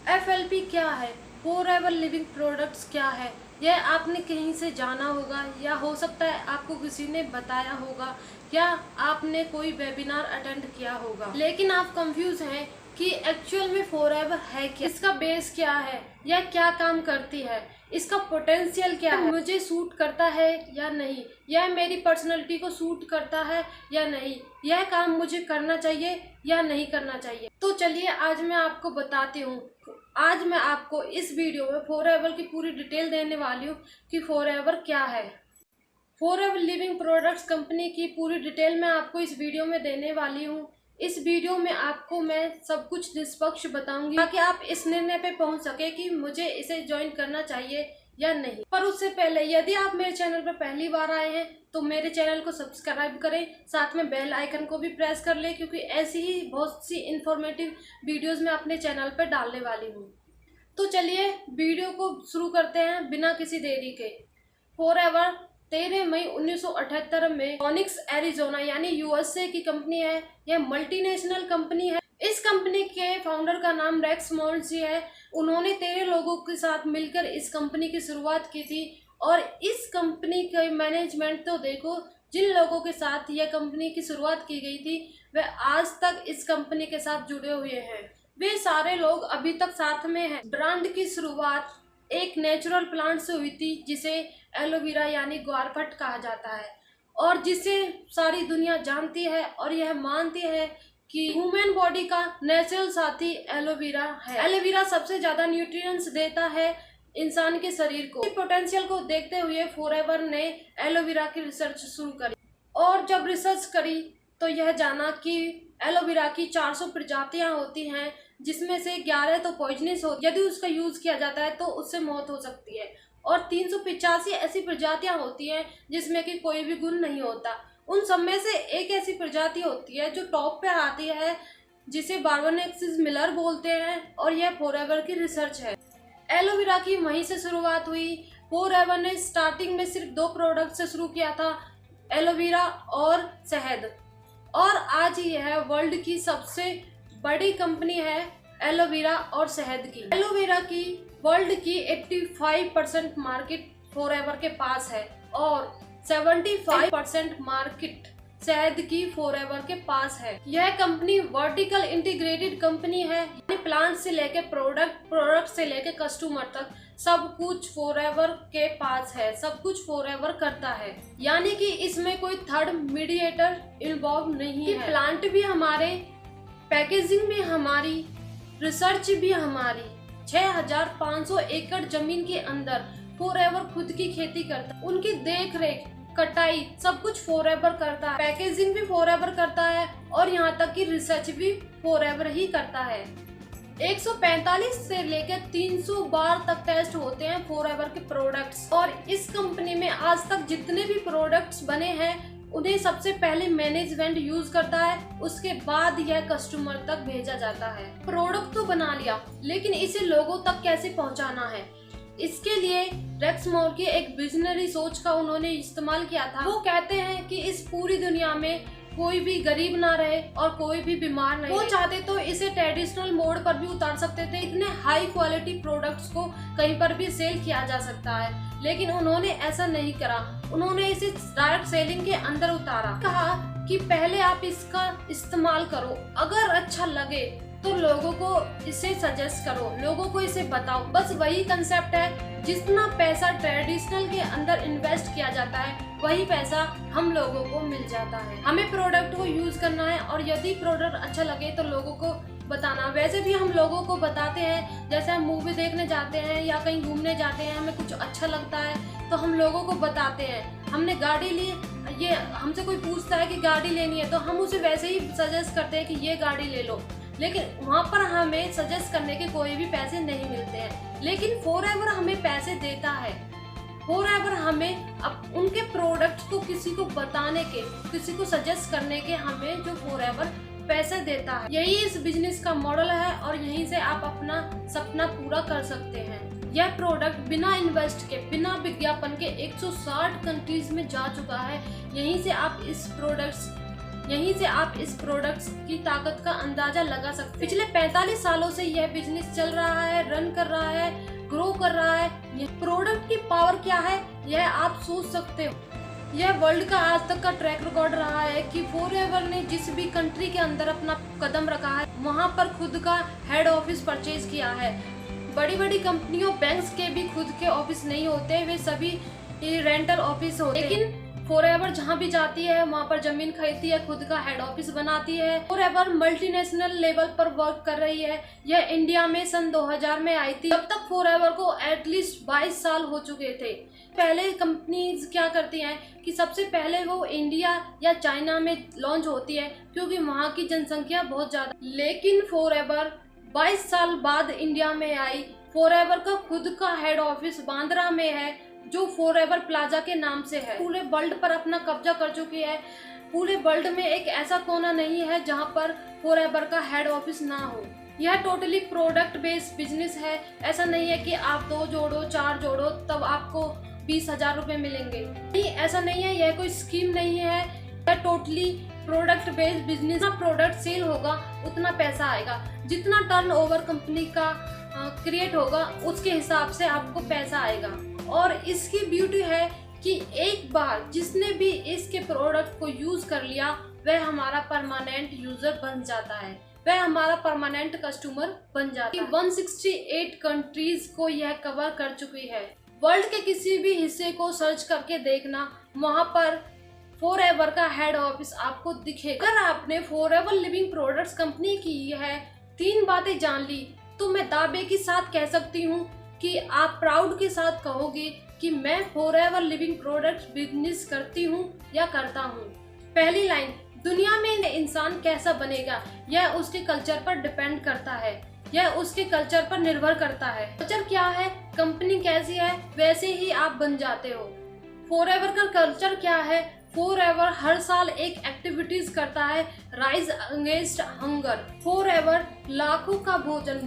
FLP क्या है, forever living products क्या है, यह आपने कहीं से जाना होगा या हो सकता है आपको किसी ने बताया होगा या आपने कोई वेबिनार अटेंड किया होगा, लेकिन आप कंफ्यूज हैं कि एक्चुअल में फॉरएवर है क्या, इसका बेस क्या है, यह क्या काम करती है, इसका पोटेंशियल क्या है, मुझे सूट करता है या नहीं, यह मेरी पर्सनैलिटी को सूट करता है या नहीं, यह काम मुझे करना चाहिए या नहीं करना चाहिए। तो चलिए आज मैं आपको बताती हूँ। आज मैं आपको इस वीडियो में फॉरएवर की पूरी डिटेल देने वाली हूँ कि फॉरएवर क्या है। फॉरएवर लिविंग प्रोडक्ट्स कंपनी की पूरी डिटेल मैं आपको इस वीडियो में देने वाली हूँ। इस वीडियो में आपको मैं सब कुछ निष्पक्ष बताऊंगी ताकि आप इस निर्णय पे पहुंच सके कि मुझे इसे ज्वाइन करना चाहिए या नहीं। पर उससे पहले यदि आप मेरे चैनल पर पहली बार आए हैं तो मेरे चैनल को सब्सक्राइब करें, साथ में बेल आइकन को भी प्रेस कर लें, क्योंकि ऐसी ही बहुत सी इंफॉर्मेटिव वीडियोस मैं अपने चैनल पर डालने वाली हूँ। तो चलिए वीडियो को शुरू करते हैं बिना किसी देरी के। फॉरएवर 13 मई 1978 में फोनिक्स एरिजोना यानी USA की कंपनी है। यह मल्टीनेशनल कंपनी है। इस कंपनी के फाउंडर का नाम रेक्स मॉन्टी है। उन्होंने 13 लोगों के साथ मिलकर इस कंपनी की शुरुआत की थी और इस कंपनी के मैनेजमेंट तो देखो, जिन लोगों के साथ यह कंपनी की शुरुआत की गई थी वे आज तक इस कंपनी के साथ जुड़े हुए हैं। वे सारे लोग अभी तक साथ में हैं। ब्रांड की शुरुआत एक नेचुरल प्लांट से हुई थी जिसे एलोवेरा यानी ग्वारफट कहा जाता है और जिसे सारी दुनिया जानती है और यह मानती है कि ह्यूमन बॉडी का नेचुरल साथी एलोवेरा है। एलोवेरा सबसे ज्यादा न्यूट्रिएंट्स देता है इंसान के शरीर को। पोटेंशियल को देखते हुए फॉरएवर ने एलोवेरा की रिसर्च शुरू करी और जब रिसर्च करी तो यह जाना कि एलोवेरा की 400 प्रजातियां होती हैं, जिसमें से 11 तो पॉइजनस हो, यदि उसका यूज किया जाता है तो उससे मौत हो सकती है, और 385 ऐसी प्रजातियां होती हैं जिसमें कि कोई भी गुण नहीं होता। उन सब में से एक ऐसी प्रजाति होती है जो टॉप पे आती है, जिसे बार्बोनेक्सिस मिलर बोलते हैं, और यह फॉरएवर की रिसर्च है। एलोवेरा की वहीं से शुरुआत हुई। फॉरएवर ने स्टार्टिंग में सिर्फ 2 प्रोडक्ट से शुरू किया था, एलोवेरा और शहद, और आज यह वर्ल्ड की सबसे बड़ी कंपनी है एलोवेरा और शहद की। एलोवेरा की वर्ल्ड की 85% मार्केट फॉरएवर के पास है और 75% मार्केट शहद की फॉरएवर के पास है। यह कंपनी वर्टिकल इंटीग्रेटेड कंपनी है, यानी प्लांट से लेके प्रोडक्ट से लेके कस्टमर तक सब कुछ फॉरएवर के पास है, सब कुछ फॉरएवर करता है, यानी कि इसमें कोई थर्ड मीडिएटर इन्वॉल्व नहीं है। प्लांट भी हमारे, पैकेजिंग भी हमारी, रिसर्च भी हमारी। 6500 एकड़ जमीन के अंदर फॉरएवर खुद की खेती करता है, उनकी देख रेख, कटाई सब कुछ फॉरएवर करता है, पैकेजिंग भी फॉरएवर करता है और यहाँ तक कि रिसर्च भी फॉरएवर ही करता है। 145 से लेकर 300 बार तक टेस्ट होते हैं फॉरएवर के प्रोडक्ट्स, और इस कंपनी में आज तक जितने भी प्रोडक्ट्स बने हैं उन्हें सबसे पहले मैनेजमेंट यूज करता है, उसके बाद यह कस्टमर तक भेजा जाता है। प्रोडक्ट तो बना लिया, लेकिन इसे लोगों तक कैसे पहुंचाना है, इसके लिए रेक्स मॉन्टी की एक विजनरी सोच का उन्होंने इस्तेमाल किया था। वो कहते हैं कि इस पूरी दुनिया में कोई भी गरीब ना रहे और कोई भी बीमार नहीं। वो चाहते तो इसे ट्रेडिशनल मोड पर भी उतार सकते थे, इतने हाई क्वालिटी प्रोडक्ट्स को कहीं पर भी सेल किया जा सकता है, लेकिन उन्होंने ऐसा नहीं करा। उन्होंने इसे डायरेक्ट सेलिंग के अंदर उतारा। कहा कि पहले आप इसका इस्तेमाल करो, अगर अच्छा लगे तो लोगों को इसे सजेस्ट करो, लोगों को इसे बताओ। बस वही कंसेप्ट है, जितना पैसा ट्रेडिशनल के अंदर इन्वेस्ट किया जाता है वही पैसा हम लोगों को मिल जाता है। हमें प्रोडक्ट को यूज करना है और यदि प्रोडक्ट अच्छा लगे तो लोगों को बताना। वैसे भी हम लोगों को बताते हैं, जैसे हम मूवी देखने जाते हैं या कहीं घूमने जाते हैं, हमें कुछ अच्छा लगता है तो हम लोगों को बताते हैं। हमने गाड़ी ली, ये हमसे कोई पूछता है कि गाड़ी लेनी है तो हम उसे वैसे ही सजेस्ट करते हैं कि ये गाड़ी ले लो, लेकिन वहाँ पर हमें सजेस्ट करने के कोई भी पैसे नहीं मिलते हैं। लेकिन फॉरएवर हमें पैसे देता है। फॉरएवर हमें अब उनके प्रोडक्ट को किसी को बताने के, किसी को सजेस्ट करने के हमें जो फॉरएवर पैसे देता है। यही इस बिजनेस का मॉडल है और यहीं से आप अपना सपना पूरा कर सकते हैं। यह प्रोडक्ट बिना इन्वेस्ट के, बिना विज्ञापन के 160 कंट्रीज में जा चुका है। यहीं से आप इस प्रोडक्ट्स यहीं से आप इस प्रोडक्ट्स की ताकत का अंदाजा लगा सकते हैं। पिछले 45 सालों से यह बिजनेस चल रहा है, रन कर रहा है, ग्रो कर रहा है। यह प्रोडक्ट की पावर क्या है यह आप सोच सकते हो। यह वर्ल्ड का आज तक का ट्रैक रिकॉर्ड रहा है कि फॉरएवर ने जिस भी कंट्री के अंदर अपना कदम रखा है वहां पर खुद का हेड ऑफिस परचेज किया है। बड़ी बड़ी कंपनियों, बैंक्स के भी खुद के ऑफिस नहीं होते, वे सभी रेंटल ऑफिस होते हैं। लेकिन फॉरएवर जहाँ भी जाती है वहाँ पर जमीन खरीदती है, खुद का हेड ऑफिस बनाती है। फॉरएवर मल्टीनेशनल लेवल पर वर्क कर रही है। यह इंडिया में सन 2000 में आई थी। तब तक फॉरएवर को एटलीस्ट 22 साल हो चुके थे। पहले कंपनीज क्या करती हैं कि सबसे पहले वो इंडिया या चाइना में लॉन्च होती है क्योंकि वहाँ की जनसंख्या बहुत ज्यादा। लेकिन फॉरएवर 22 साल बाद इंडिया में आई। फॉरएवर का खुद का हेड ऑफिस बांद्रा में है जो फॉरएवर प्लाजा के नाम से है। पूरे वर्ल्ड पर अपना कब्जा कर चुकी है। पूरे वर्ल्ड में एक ऐसा कोना नहीं है जहां पर फॉरएवर का हेड ऑफिस ना हो। यह टोटली प्रोडक्ट बेस्ड बिजनेस है। ऐसा नहीं है कि आप 2 जोड़ो 4 जोड़ो तब आपको 20,000 रुपए मिलेंगे। नहीं, ऐसा नहीं है। यह कोई स्कीम नहीं है। यह totally product based business. Product sale होगा उतना पैसा आएगा। जितना टर्नओवर कंपनी का क्रिएट होगा उसके हिसाब से आपको पैसा आएगा। और इसकी ब्यूटी है कि एक बार जिसने भी इसके प्रोडक्ट को यूज कर लिया वह हमारा परमानेंट यूजर बन जाता है, वह हमारा परमानेंट कस्टमर बन जाता है। 168 कंट्रीज को यह कवर कर चुकी है। वर्ल्ड के किसी भी हिस्से को सर्च करके देखना, वहाँ पर फॉरएवर का हेड ऑफिस आपको दिखेगा। अगर आपने फॉरएवर लिविंग प्रोडक्ट्स कंपनी की है 3 बातें जान ली तो मैं दावे के साथ कह सकती हूँ कि आप प्राउड के साथ कहोगे कि मैं फॉरएवर लिविंग प्रोडक्ट्स बिजनेस करती हूँ या करता हूँ। पहली लाइन, दुनिया में इंसान कैसा बनेगा यह उसके कल्चर पर डिपेंड करता है, यह उसके कल्चर पर निर्भर करता है। कल्चर क्या है, कंपनी कैसी है वैसे ही आप बन जाते हो। फॉरएवर का कल्चर क्या है, फॉरएवर हर साल एक एक्टिविटीज करता है, राइज अगेंस्ट हंगर। फॉरएवर लाखों का भोजन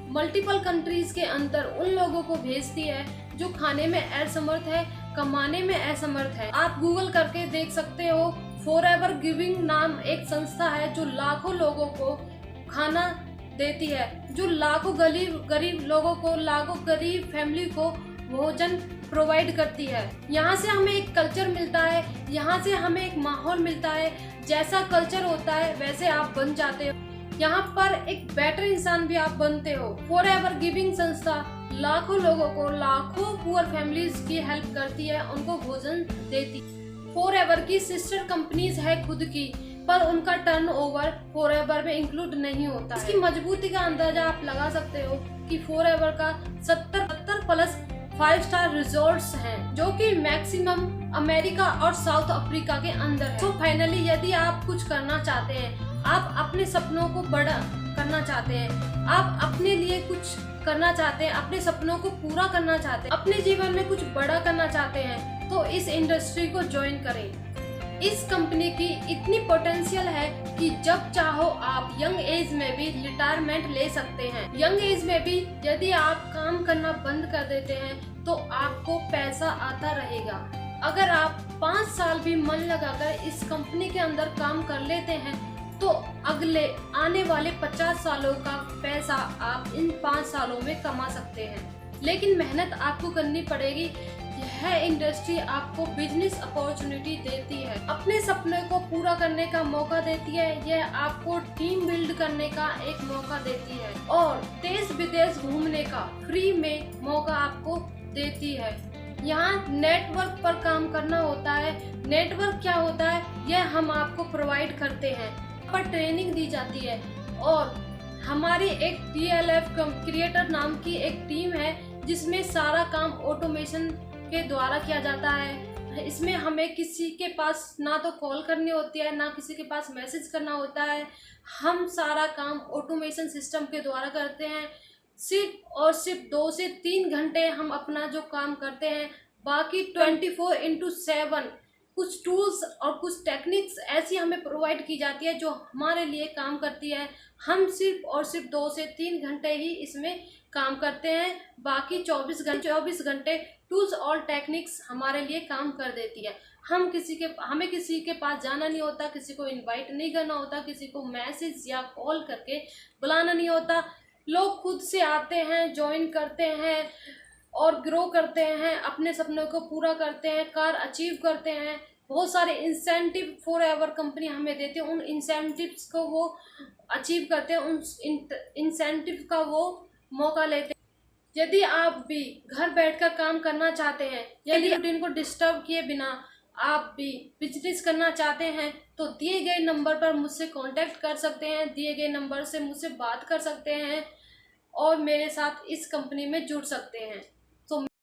मल्टीपल कंट्रीज के अंदर उन लोगों को भेजती है जो खाने में असमर्थ है, कमाने में असमर्थ है। आप गूगल करके देख सकते हो। फॉरएवर गिविंग नाम एक संस्था है जो लाखों लोगों को खाना देती है, जो लाखों गरीब लोगों को, लाखों गरीब फैमिली को भोजन प्रोवाइड करती है। यहाँ से हमें एक कल्चर मिलता है, यहाँ से हमें एक माहौल मिलता है। जैसा कल्चर होता है वैसे आप बन जाते हो। यहाँ पर एक बेटर इंसान भी आप बनते हो। फॉरएवर गिविंग संस्था लाखों लोगों को, लाखों पुअर फैमिलीज की हेल्प करती है, उनको भोजन देती। फॉरएवर की सिस्टर कंपनीज है खुद की, पर उनका टर्नओवर फॉरएवर में इंक्लूड नहीं होता। इसकी मजबूती का अंदाजा आप लगा सकते हो कि फॉरएवर का 70 प्लस 5 स्टार रिजॉर्ट्स हैं जो कि मैक्सिमम अमेरिका और साउथ अफ्रीका के अंदर है। तो फाइनली यदि आप कुछ करना चाहते हैं, आप अपने सपनों को बड़ा करना चाहते हैं, आप अपने लिए कुछ करना चाहते हैं, अपने सपनों को पूरा करना चाहते हैं, अपने जीवन में कुछ बड़ा करना चाहते हैं तो इस इंडस्ट्री को ज्वाइन करें। इस कंपनी की इतनी पोटेंशियल है कि जब चाहो आप यंग एज में भी रिटायरमेंट ले सकते हैं। यंग एज में भी यदि आप काम करना बंद कर देते हैं तो आपको पैसा आता रहेगा। अगर आप 5 साल भी मन लगाकर इस कंपनी के अंदर काम कर लेते हैं तो अगले आने वाले 50 सालों का पैसा आप इन 5 सालों में कमा सकते हैं। लेकिन मेहनत आपको करनी पड़ेगी। यह इंडस्ट्री आपको बिजनेस अपॉर्चुनिटी देती है, अपने सपने को पूरा करने का मौका देती है, यह आपको टीम बिल्ड करने का एक मौका देती है और देश विदेश घूमने का फ्री में मौका आपको देती है। यहाँ नेटवर्क पर काम करना होता है। नेटवर्क क्या होता है यह हम आपको प्रोवाइड करते हैं। पर ट्रेनिंग दी जाती है और हमारी एक DLF क्रिएटर नाम की एक टीम है जिसमें सारा काम ऑटोमेशन के द्वारा किया जाता है। इसमें हमें किसी के पास ना तो कॉल करनी होती है, ना किसी के पास मैसेज करना होता है। हम सारा काम ऑटोमेशन सिस्टम के द्वारा करते हैं। सिर्फ और सिर्फ 2 से 3 घंटे हम अपना जो काम करते हैं, बाकी 24/7 कुछ टूल्स और कुछ टेक्निक्स ऐसी हमें प्रोवाइड की जाती है जो हमारे लिए काम करती है। हम सिर्फ और सिर्फ 2 से 3 घंटे ही इसमें काम करते हैं, बाकी 24 घंटे टूल्स और टेक्निक्स हमारे लिए काम कर देती है। हमें किसी के पास जाना नहीं होता, किसी को इनवाइट नहीं करना होता, किसी को मैसेज या कॉल करके बुलाना नहीं होता। लोग खुद से आते हैं, ज्वाइन करते हैं और ग्रो करते हैं, अपने सपनों को पूरा करते हैं, कार अचीव करते हैं। बहुत सारे इंसेंटिव फॉरएवर कंपनी हमें देती है, उन इंसेंटिव्स को वो अचीव करते हैं, उन इंसेंटिव का वो मौका लेते हैं। यदि आप भी घर बैठकर काम करना चाहते हैं, यदि रूटीन को डिस्टर्ब किए बिना आप भी बिजनेस करना चाहते हैं, तो दिए गए नंबर पर मुझसे कांटेक्ट कर सकते हैं, दिए गए नंबर से मुझसे बात कर सकते हैं और मेरे साथ इस कंपनी में जुड़ सकते हैं।